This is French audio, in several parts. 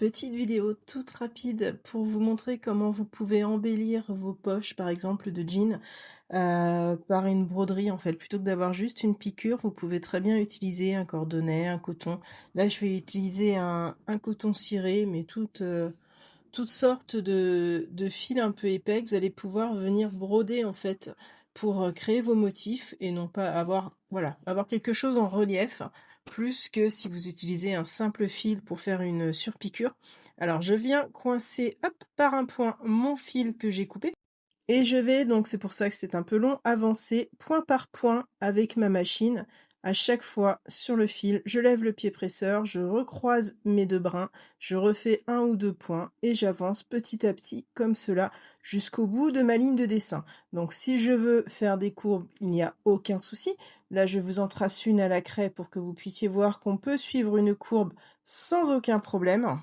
petite vidéo toute rapide pour vous montrer comment vous pouvez embellir vos poches, par exemple de jeans, par une broderie en fait. Plutôt que d'avoir juste une piqûre, vous pouvez très bien utiliser un cordonnet, un coton. Là, je vais utiliser un coton ciré, mais toutes sortes de fils un peu épais que vous allez pouvoir venir broder en fait pour créer vos motifs et non pas avoir, voilà, avoir quelque chose en relief plus que si vous utilisez un simple fil pour faire une surpiqûre. Alors je viens coincer hop par un point mon fil que j'ai coupé et je vais, donc c'est pour ça que c'est un peu long, avancer point par point avec ma machine. À chaque fois sur le fil, je lève le pied presseur, je recroise mes deux brins, je refais un ou deux points et j'avance petit à petit comme cela jusqu'au bout de ma ligne de dessin. Donc si je veux faire des courbes, il n'y a aucun souci. Là, je vous en trace une à la craie pour que vous puissiez voir qu'on peut suivre une courbe sans aucun problème.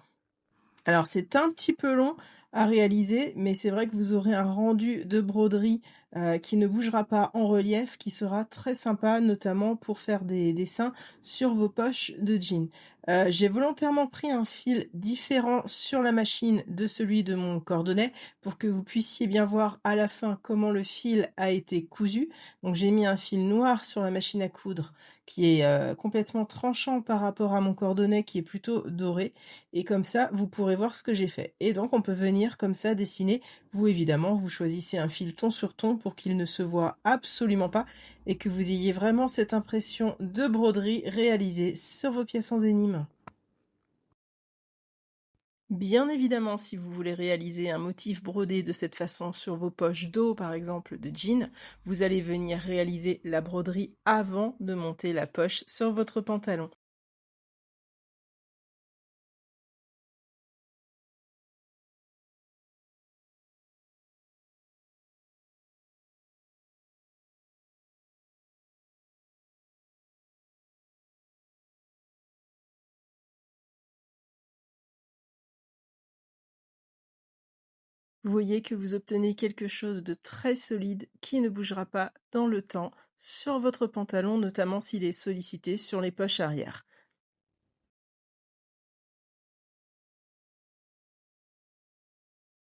Alors c'est un petit peu long à réaliser, mais c'est vrai que vous aurez un rendu de broderie, qui ne bougera pas en relief, qui sera très sympa, notamment pour faire des dessins sur vos poches de jeans. J'ai volontairement pris un fil différent sur la machine de celui de mon cordonnet, pour que vous puissiez bien voir à la fin comment le fil a été cousu. Donc j'ai mis un fil noir sur la machine à coudre qui est, complètement tranchant par rapport à mon cordonnet qui est plutôt doré et comme ça, vous pourrez voir ce que j'ai fait. Et donc, on peut venir comme ça dessiner. Vous, évidemment, vous choisissez un fil ton sur ton pour qu'il ne se voit absolument pas et que vous ayez vraiment cette impression de broderie réalisée sur vos pièces en dénime. Bien évidemment, si vous voulez réaliser un motif brodé de cette façon sur vos poches dos, par exemple, de jean, vous allez venir réaliser la broderie avant de monter la poche sur votre pantalon. Vous voyez que vous obtenez quelque chose de très solide qui ne bougera pas dans le temps sur votre pantalon, notamment s'il est sollicité sur les poches arrière.